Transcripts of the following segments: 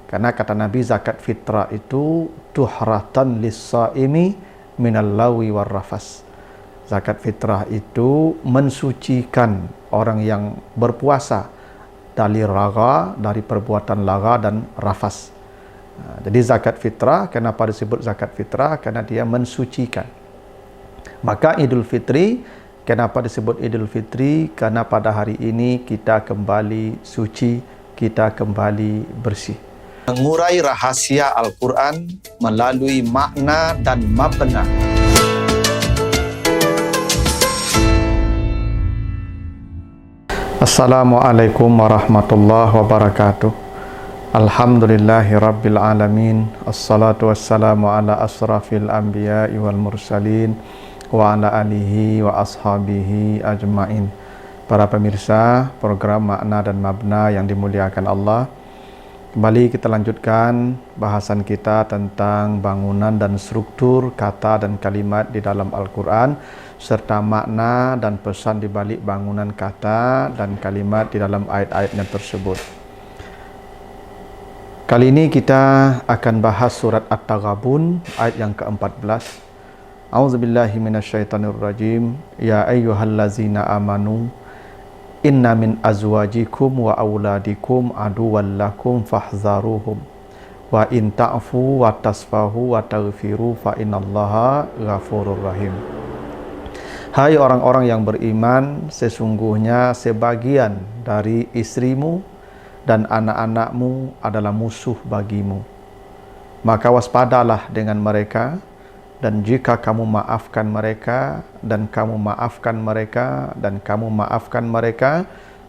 Karena kata Nabi, zakat fitrah itu tuhratan lis-shaimi minal lawi war rafas. Zakat fitrah itu mensucikan orang yang berpuasa dari raga, dari perbuatan laga dan rafas. Jadi zakat fitrah, kenapa disebut zakat fitrah? Karena dia mensucikan. Maka Idul Fitri, kenapa disebut Idul Fitri? Karena pada hari ini kita kembali suci, kita kembali bersih. Mengurai rahasia Al-Quran melalui makna dan mabna. Assalamualaikum warahmatullahi wabarakatuh. Alhamdulillahi rabbil alamin. Assalatu wassalamu ala asrafil anbiya'i wal mursalin wa ala alihi wa ashabihi ajma'in. Para pemirsa program Makna dan Mabna yang dimuliakan Allah, kembali kita lanjutkan bahasan kita tentang bangunan dan struktur kata dan kalimat di dalam Al-Quran, serta makna dan pesan di balik bangunan kata dan kalimat di dalam ayat-ayatnya tersebut. Kali ini kita akan bahas surat At-Taghabun ayat yang ke-14. A'udzubillahi minasyaitonirrajim. Ya ayyuhallazina amanu inna min azwajikum wa auladikum aduwwan lakum fahzaruhum wa in ta'fu wa tasfahu wa taghfiru fa innallaha ghafurur rahim. Hai orang-orang yang beriman, sesungguhnya sebagian dari istrimu dan anak-anakmu adalah musuh bagimu. Maka waspadalah dengan mereka, dan jika kamu maafkan mereka, dan kamu maafkan mereka, dan kamu maafkan mereka,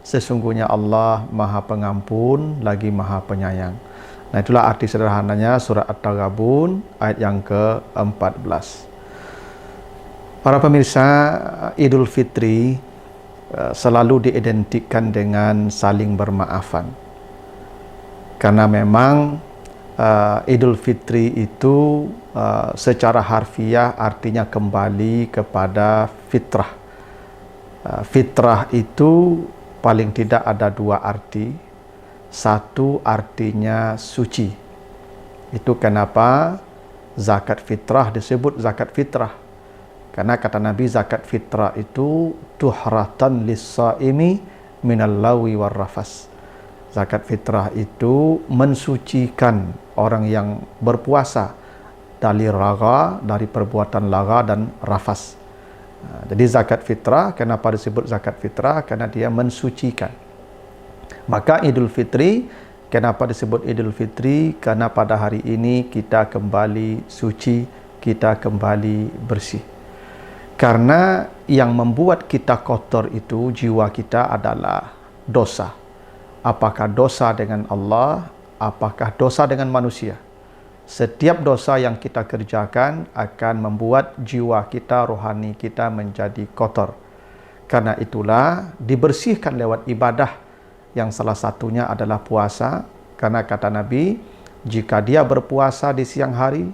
sesungguhnya Allah Maha Pengampun lagi Maha Penyayang. Nah, itulah arti sederhananya surat At-Taghabun ayat yang ke-14. Para pemirsa, Idul Fitri selalu diidentikan dengan saling bermaafan. Karena memang Idul Fitri itu secara harfiah artinya kembali kepada fitrah. Fitrah itu paling tidak ada dua arti. Satu artinya suci. Itu kenapa zakat fitrah disebut zakat fitrah. Karena kata Nabi, zakat fitrah itu tuhratan lis-shaimi minal lawi war rafas. Zakat fitrah itu mensucikan orang yang berpuasa dari raga, dari perbuatan laga dan rafas. Jadi zakat fitrah, kenapa disebut zakat fitrah? Karena dia mensucikan. Maka Idul Fitri, kenapa disebut Idul Fitri? Karena pada hari ini kita kembali suci, kita kembali bersih. Karena yang membuat kita kotor itu jiwa kita adalah dosa. Apakah dosa dengan Allah, apakah dosa dengan manusia? Setiap dosa yang kita kerjakan akan membuat jiwa kita, rohani kita menjadi kotor. Karena itulah dibersihkan lewat ibadah, yang salah satunya adalah puasa. Karena kata Nabi, jika dia berpuasa di siang hari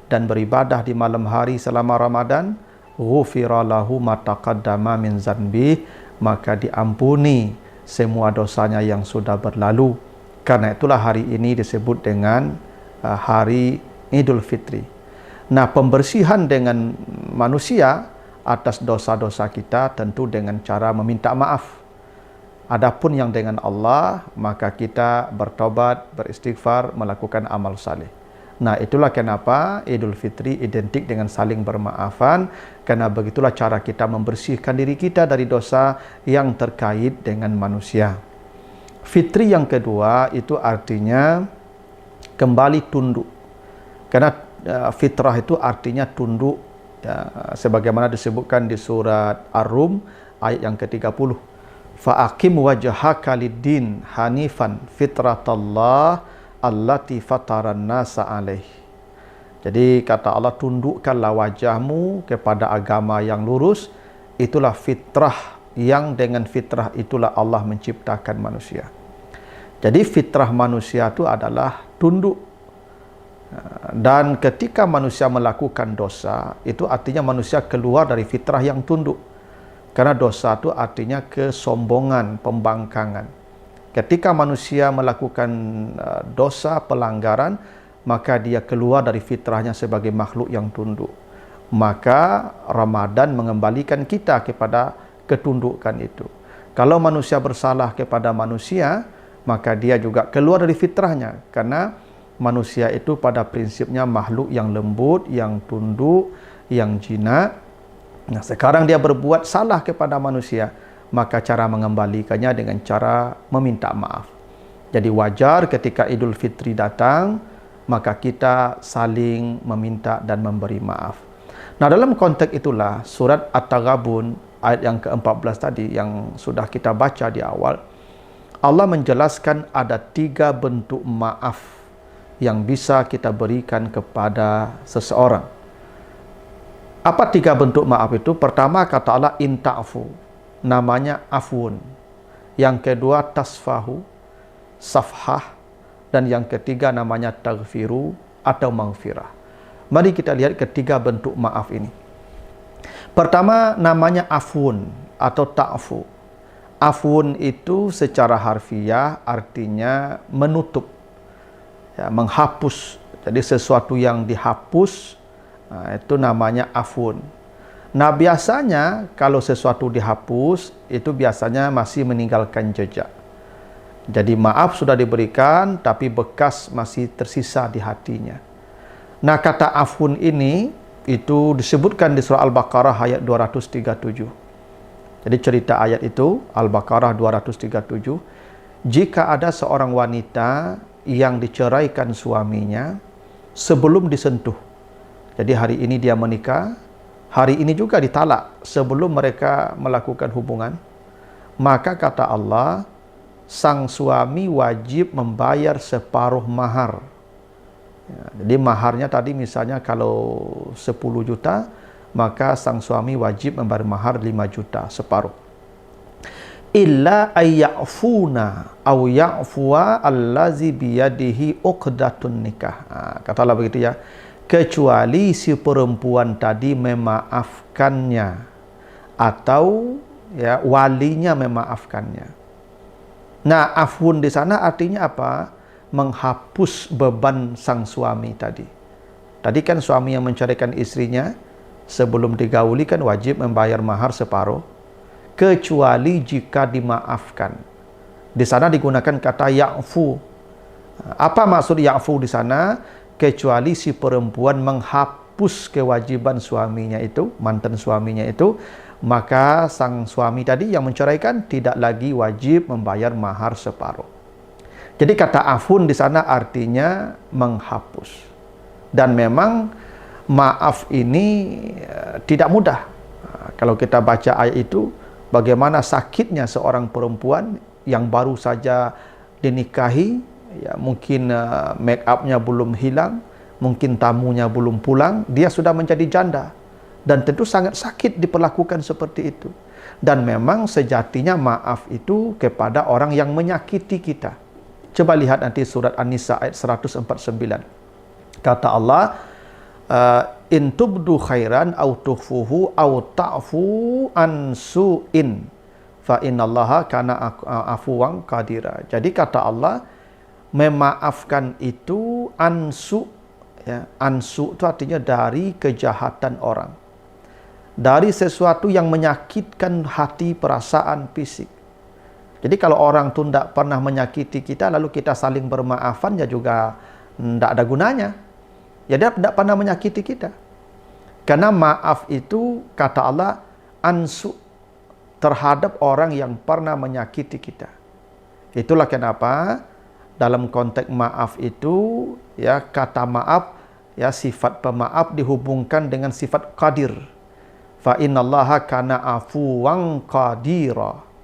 dan beribadah di malam hari selama Ramadan, ghufira lahu ma taqaddama min zanbi, maka diampuni semua dosanya yang sudah berlalu. Karena itulah hari ini disebut dengan hari Idul Fitri. Nah, pembersihan dengan manusia atas dosa-dosa kita tentu dengan cara meminta maaf. Adapun yang dengan Allah, maka kita bertobat, beristighfar, melakukan amal saleh. Nah, itulah kenapa Idul Fitri identik dengan saling bermaafan, karena begitulah cara kita membersihkan diri kita dari dosa yang terkait dengan manusia. Fitri yang kedua itu artinya kembali tunduk. Karena fitrah itu artinya tunduk, sebagaimana disebutkan di surat Ar-Rum ayat yang ke-30. Fa'aqim wajhaka lid-din hanifan fitratallah allati fataran nasa alaih. Jadi kata Allah, tundukkanlah wajahmu kepada agama yang lurus. Itulah fitrah, yang dengan fitrah itulah Allah menciptakan manusia. Jadi fitrah manusia itu adalah tunduk. Dan ketika manusia melakukan dosa, itu artinya manusia keluar dari fitrah yang tunduk. Karena dosa itu artinya kesombongan, pembangkangan. Ketika manusia melakukan dosa, pelanggaran, maka dia keluar dari fitrahnya sebagai makhluk yang tunduk. Maka Ramadan mengembalikan kita kepada ketundukan itu. Kalau manusia bersalah kepada manusia, maka dia juga keluar dari fitrahnya. Karena manusia itu pada prinsipnya makhluk yang lembut, yang tunduk, yang jinak. Nah, sekarang dia berbuat salah kepada manusia, maka cara mengembalikannya dengan cara meminta maaf. Jadi wajar ketika Idul Fitri datang, maka kita saling meminta dan memberi maaf. Nah, dalam konteks itulah surat At-Taghabun ayat yang ke-14 tadi yang sudah kita baca di awal, Allah menjelaskan ada 3 bentuk maaf yang bisa kita berikan kepada seseorang. Apa 3 bentuk maaf itu? Pertama, kata Allah, in ta'fu, namanya afun. Yang kedua, tasfahu, safhah. Dan yang ketiga namanya taghfiru atau maghfirah. Mari kita lihat ketiga bentuk maaf ini. Pertama, namanya afun atau ta'fu. Afun itu secara harfiah artinya menutup, ya, menghapus. Jadi sesuatu yang dihapus, nah, itu namanya afun. Nah, biasanya kalau sesuatu dihapus, itu biasanya masih meninggalkan jejak. Jadi maaf sudah diberikan, tapi bekas masih tersisa di hatinya. Nah, kata afun ini, itu disebutkan di surah Al-Baqarah ayat 237. Jadi cerita ayat itu, Al-Baqarah 237, jika ada seorang wanita yang diceraikan suaminya sebelum disentuh. Jadi hari ini dia menikah, hari ini juga ditalak sebelum mereka melakukan hubungan. Maka kata Allah, sang suami wajib membayar separuh mahar. Ya, jadi maharnya tadi misalnya kalau 10 juta, maka sang suami wajib membayar mahar 5 juta, separuh. Illa ayya'funa aw ya'fuwa allazi biyadihi uqdatun nikah. Kata Allah begitu ya. Kecuali si perempuan tadi memaafkannya atau ya walinya memaafkannya. Nah, afun di sana artinya apa? Menghapus beban sang suami tadi. Tadi kan suami yang menceraikan istrinya sebelum digauli kan wajib membayar mahar separuh, kecuali jika dimaafkan. Di sana digunakan kata ya'fu. Apa maksud ya'fu di sana? Kecuali si perempuan menghapus kewajiban suaminya itu, mantan suaminya itu, maka sang suami tadi yang menceraikan tidak lagi wajib membayar mahar separuh. Jadi kata afun di sana artinya menghapus. Dan memang maaf ini tidak mudah. Kalau kita baca ayat itu, bagaimana sakitnya seorang perempuan yang baru saja dinikahi, ya mungkin make up-nya belum hilang, mungkin tamunya belum pulang, dia sudah menjadi janda. Dan tentu sangat sakit diperlakukan seperti itu. Dan memang sejatinya maaf itu kepada orang yang menyakiti kita. Coba lihat nanti surat An-Nisa ayat 149. Kata Allah, in tubdu khairan aw tukhfuhu aw ta'fu an su'in fa innallaha kana afuwan qadira. Jadi kata Allah, memaafkan itu ansu, ya, ansu itu artinya dari kejahatan orang, dari sesuatu yang menyakitkan hati, perasaan, fisik. Jadi kalau orang itu tidak pernah menyakiti kita, lalu kita saling bermaafan, ya juga tidak ada gunanya. Ya dia tidak pernah menyakiti kita. Karena maaf itu, kata Allah, ansu, terhadap orang yang pernah menyakiti kita. Itulah kenapa dalam konteks maaf itu, ya kata maaf, ya sifat pemaaf dihubungkan dengan sifat qadir. Fa innallaha kana afuwan qadira.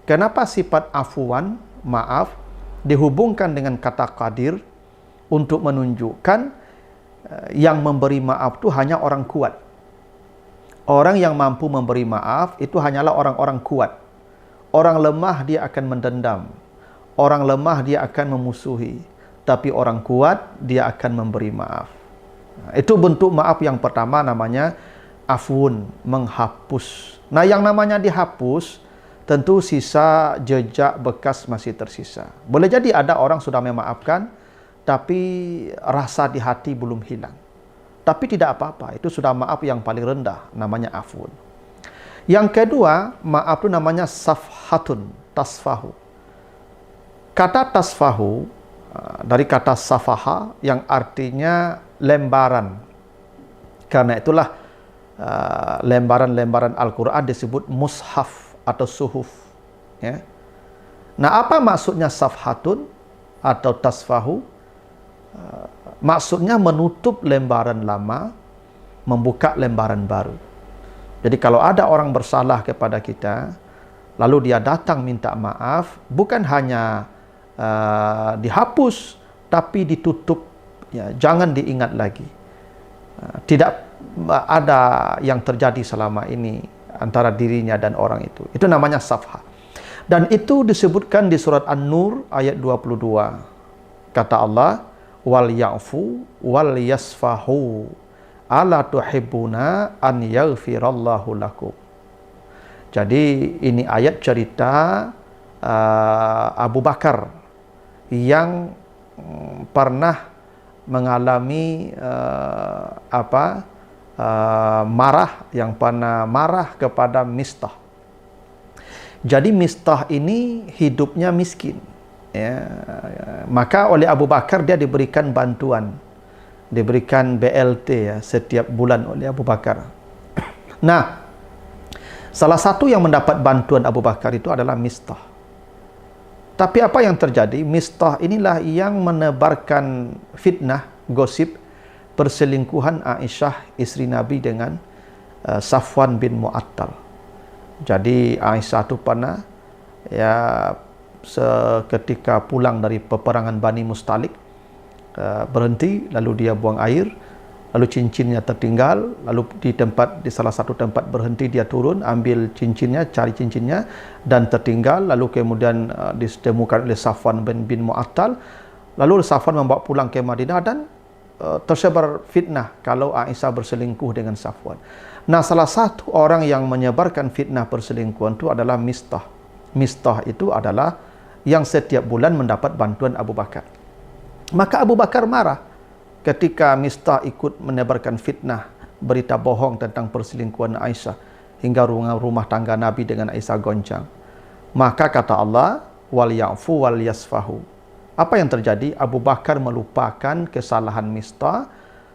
Kenapa sifat afuwan, maaf, dihubungkan dengan kata qadir? Untuk menunjukkan yang memberi maaf itu hanya orang kuat. Orang yang mampu memberi maaf itu hanyalah orang-orang kuat. Orang lemah dia akan mendendam. Orang lemah dia akan memusuhi. Tapi orang kuat dia akan memberi maaf. Nah, itu bentuk maaf yang pertama, namanya afun, menghapus. Nah, yang namanya dihapus tentu sisa jejak bekas masih tersisa. Boleh jadi ada orang sudah memaafkan, tapi rasa di hati belum hilang. Tapi tidak apa-apa, itu sudah maaf yang paling rendah, namanya afun. Yang kedua, maaf itu namanya safhatun, tasfahu. Kata tasfahu dari kata safaha yang artinya lembaran. Karena itulah lembaran-lembaran Al-Quran disebut mushaf atau suhuf. Ya. Nah, apa maksudnya safhatun atau tasfahu? Maksudnya menutup lembaran lama, membuka lembaran baru. Jadi kalau ada orang bersalah kepada kita, lalu dia datang minta maaf, bukan hanya dihapus, tapi ditutup, ya, jangan diingat lagi. Tidak ada yang terjadi selama ini antara dirinya dan orang itu. Itu namanya safha. Dan itu disebutkan di surat An-Nur ayat 22. Kata Allah, wal ya'fu wal yasfahu ala tuhibbuna an yaghfirallahu lakum. Jadi ini ayat cerita Abu Bakar yang pernah mengalami marah kepada Mistah. Jadi Mistah ini hidupnya miskin, ya. Maka oleh Abu Bakar dia diberikan bantuan, diberikan BLT, ya, setiap bulan oleh Abu Bakar. Nah, salah satu yang mendapat bantuan Abu Bakar itu adalah Mistah. Tapi apa yang terjadi? Mistah inilah yang menebarkan fitnah, gosip, perselingkuhan Aisyah, istri Nabi, dengan Safwan bin Mu'attal. Jadi Aisyah itu pernah, ya, seketika pulang dari peperangan Bani Mustalik, berhenti, lalu dia buang air, lalu cincinnya tertinggal, lalu di salah satu tempat berhenti, dia turun, ambil cincinnya, cari cincinnya, dan tertinggal, lalu kemudian ditemukan oleh Safwan bin Mu'attal, lalu Safwan membawa pulang ke Madinah, dan tersebar fitnah kalau Aisyah berselingkuh dengan Safwan. Nah, salah satu orang yang menyebarkan fitnah perselingkuhan itu adalah Mistah. Mistah itu adalah yang setiap bulan mendapat bantuan Abu Bakar. Maka Abu Bakar marah ketika Mistah ikut menebarkan fitnah, berita bohong tentang perselingkuhan Aisyah, hingga rumah tangga Nabi dengan Aisyah goncang. Maka kata Allah, wal ya'fu wal yasfahu. Apa yang terjadi? Abu Bakar melupakan kesalahan Mistah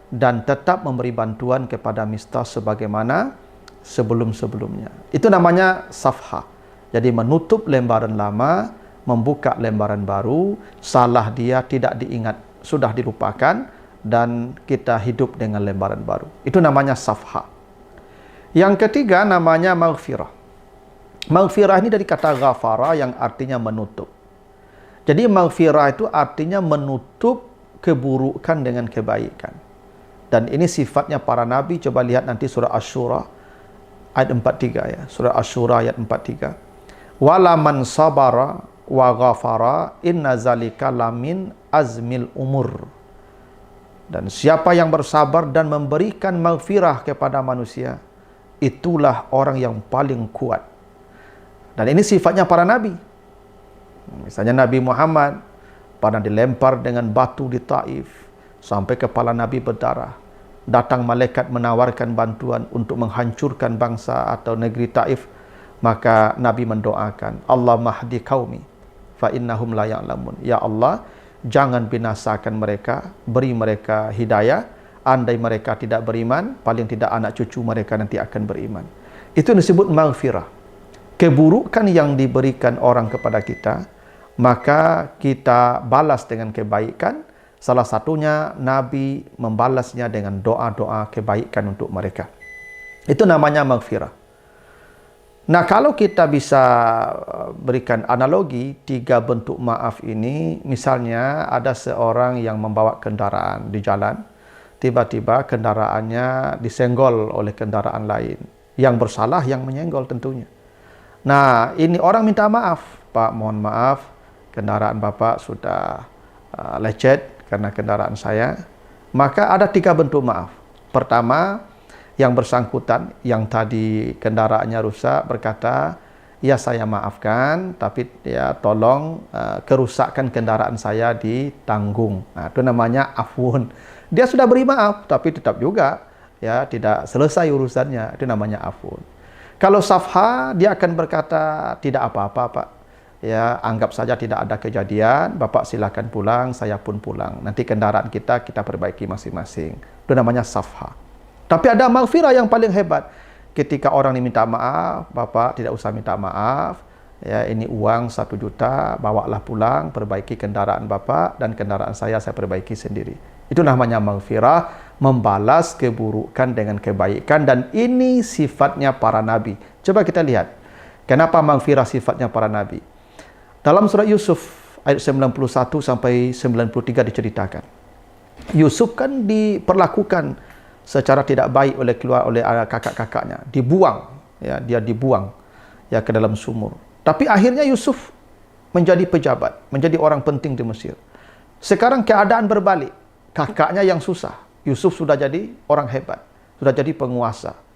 dan tetap memberi bantuan kepada Mistah sebagaimana sebelum-sebelumnya. Itu namanya safha. Jadi menutup lembaran lama, membuka lembaran baru, salah dia tidak diingat, sudah dilupakan, dan kita hidup dengan lembaran baru. Itu namanya safha. Yang ketiga namanya maghfirah. Maghfirah ini dari kata ghafara yang artinya menutup. Jadi maghfirah itu artinya menutup keburukan dengan kebaikan. Dan ini sifatnya para nabi. Coba lihat nanti surah Asy-Syura ayat 43, ya. Surah Asy-Syura ayat 43. Wala man sabara wa ghafara inna zalika lamin azmil umur. Dan siapa yang bersabar dan memberikan maghfirah kepada manusia, itulah orang yang paling kuat. Dan ini sifatnya para nabi. Misalnya Nabi Muhammad pernah dilempar dengan batu di Taif sampai kepala Nabi berdarah. Datang malaikat menawarkan bantuan untuk menghancurkan bangsa atau negeri Taif. Maka Nabi mendoakan, Allah mahdi qaumi fa innahum la ya'lamun. Ya Allah, jangan binasakan mereka, beri mereka hidayah. Andai mereka tidak beriman, paling tidak anak cucu mereka nanti akan beriman. Itu disebut maghfirah. Keburukan yang diberikan orang kepada kita, maka kita balas dengan kebaikan. Salah satunya Nabi membalasnya dengan doa-doa kebaikan untuk mereka. Itu namanya maghfirah. Nah, kalau kita bisa berikan analogi, 3 bentuk maaf ini, misalnya ada seorang yang membawa kendaraan di jalan, tiba-tiba kendaraannya disenggol oleh kendaraan lain. Yang bersalah yang menyenggol tentunya. Nah, ini orang minta maaf. Pak, mohon maaf, kendaraan Bapak sudah lecet karena kendaraan saya. Maka ada 3 bentuk maaf. Pertama, yang bersangkutan, yang tadi kendaraannya rusak, berkata, ya saya maafkan, tapi ya tolong kerusakan kendaraan saya ditanggung. Nah, itu namanya afun. Dia sudah beri maaf, tapi tetap juga ya tidak selesai urusannya. Itu namanya afun. Kalau safha, dia akan berkata, tidak apa-apa Pak. Ya, anggap saja tidak ada kejadian, Bapak silakan pulang, saya pun pulang. Nanti kendaraan kita perbaiki masing-masing. Itu namanya safha. Tapi ada maghfirah yang paling hebat. Ketika orang diminta maaf, Bapak tidak usah minta maaf. Ya, ini uang 1 juta, bawalah pulang, perbaiki kendaraan Bapak dan kendaraan saya perbaiki sendiri. Itu namanya maghfirah, membalas keburukan dengan kebaikan, dan ini sifatnya para nabi. Coba kita lihat. Kenapa maghfirah sifatnya para nabi? Dalam surat Yusuf ayat 91 sampai 93 diceritakan. Yusuf kan diperlakukan secara tidak baik oleh kakak-kakaknya, dibuang, ya, dia dibuang ya ke dalam sumur. Tapi akhirnya Yusuf menjadi pejabat, menjadi orang penting di Mesir. Sekarang keadaan berbalik, kakaknya yang susah, Yusuf sudah jadi orang hebat, sudah jadi penguasa.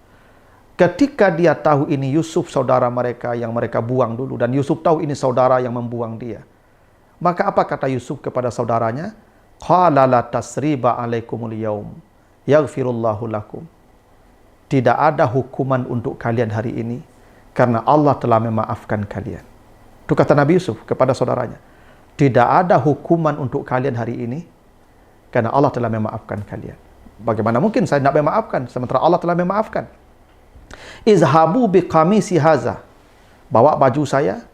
Ketika dia tahu ini Yusuf saudara mereka yang mereka buang dulu, dan Yusuf tahu ini saudara yang membuang dia, maka apa kata Yusuf kepada saudaranya? Qala la tasriba alaikumul yaum yaghfirullahu lakum. Tidak ada hukuman untuk kalian hari ini karena Allah telah memaafkan kalian. Itu kata Nabi Yusuf kepada saudaranya. Tidak ada hukuman untuk kalian hari ini karena Allah telah memaafkan kalian. Bagaimana mungkin saya tidak memaafkan sementara Allah telah memaafkan? Izhabu biqamisi haza. Bawa baju saya,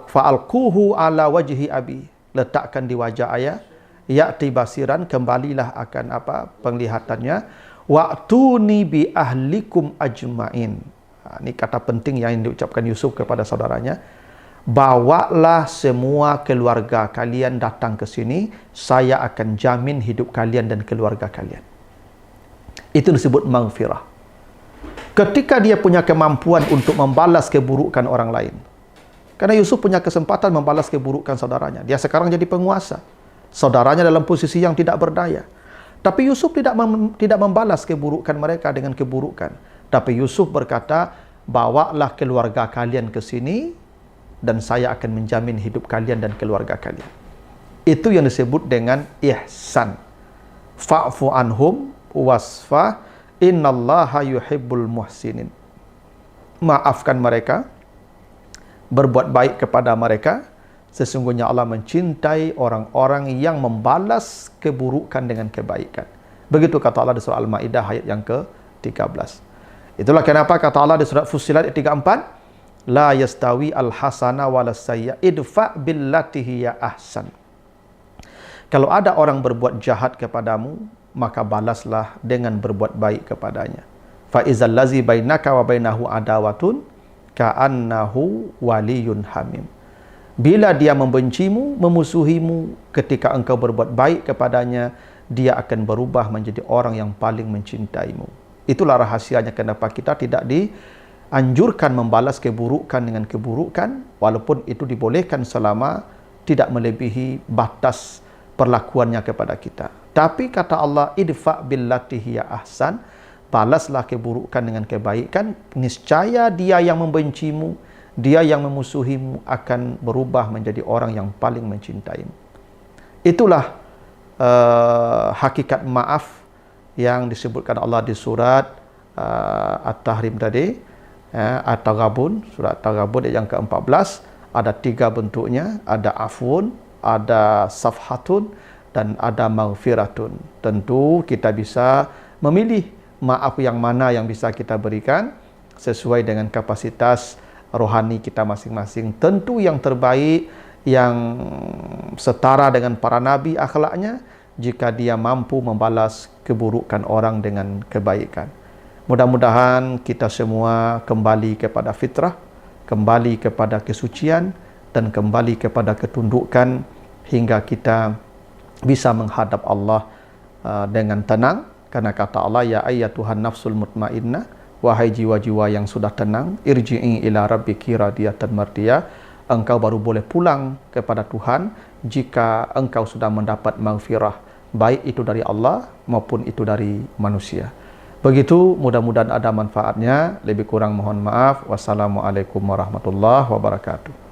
fa'alquhu ala wajhi abi. Letakkan di wajah ayah. Ya'ti basiran, kembalilah akan penglihatannya. Wa'tuni bi ahlikum ajmain. Ini kata penting yang diucapkan Yusuf kepada saudaranya. Bawalah semua keluarga kalian datang ke sini, saya akan jamin hidup kalian dan keluarga kalian. Itu disebut maghfirah. Ketika dia punya kemampuan untuk membalas keburukan orang lain. Karena Yusuf punya kesempatan membalas keburukan saudaranya. Dia sekarang jadi penguasa. Saudaranya dalam posisi yang tidak berdaya. Tapi Yusuf tidak membalas keburukan mereka dengan keburukan. Tapi Yusuf berkata, bawalah keluarga kalian ke sini dan saya akan menjamin hidup kalian dan keluarga kalian. Itu yang disebut dengan ihsan. Fa'fu anhum wasfah innallaha yuhibbul muhsinin. Maafkan mereka, berbuat baik kepada mereka. Sesungguhnya Allah mencintai orang-orang yang membalas keburukan dengan kebaikan. Begitu kata Allah di surah Al-Ma'idah ayat yang ke-13. Itulah kenapa kata Allah di surat Fussilat ayat 34, la yastawi al-hasana walas sayya idfa billati hiya ahsan. Kalau ada orang berbuat jahat kepadamu, maka balaslah dengan berbuat baik kepadanya. Fa izal ladzi bainaka wa bainahu adawatun ka'annahu waliyun hamim. Bila dia membencimu, memusuhimu, ketika engkau berbuat baik kepadanya, dia akan berubah menjadi orang yang paling mencintaimu. Itulah rahasianya kenapa kita tidak dianjurkan membalas keburukan dengan keburukan, walaupun itu dibolehkan selama tidak melebihi batas perlakuannya kepada kita. Tapi kata Allah, idfa billati hiya ahsan, balaslah keburukan dengan kebaikan, niscaya dia yang membencimu, dia yang memusuhimu akan berubah menjadi orang yang paling mencintaimu. Itulah hakikat maaf yang disebutkan Allah di surat At-Tahrim tadi, At-Taghabun, surat At-Taghabun yang ke-14. Ada 3 bentuknya, ada afun, ada safhatun, dan ada maghfiratun. Tentu kita bisa memilih maaf yang mana yang bisa kita berikan sesuai dengan kapasitas rohani kita masing-masing. Tentu yang terbaik, yang setara dengan para nabi akhlaknya, jika dia mampu membalas keburukan orang dengan kebaikan. Mudah-mudahan kita semua kembali kepada fitrah, kembali kepada kesucian, dan kembali kepada ketundukan hingga kita bisa menghadap Allah dengan tenang. Karena kata Allah, ya ayyatuhan nafsul mutmainnah, wahai jiwa-jiwa yang sudah tenang, irji'i ila rabbiki radiyatan mardiyah, engkau baru boleh pulang kepada Tuhan jika engkau sudah mendapat maghfirah, baik itu dari Allah maupun itu dari manusia. Begitu, mudah-mudahan ada manfaatnya. Lebih kurang mohon maaf. Wassalamualaikum warahmatullahi wabarakatuh.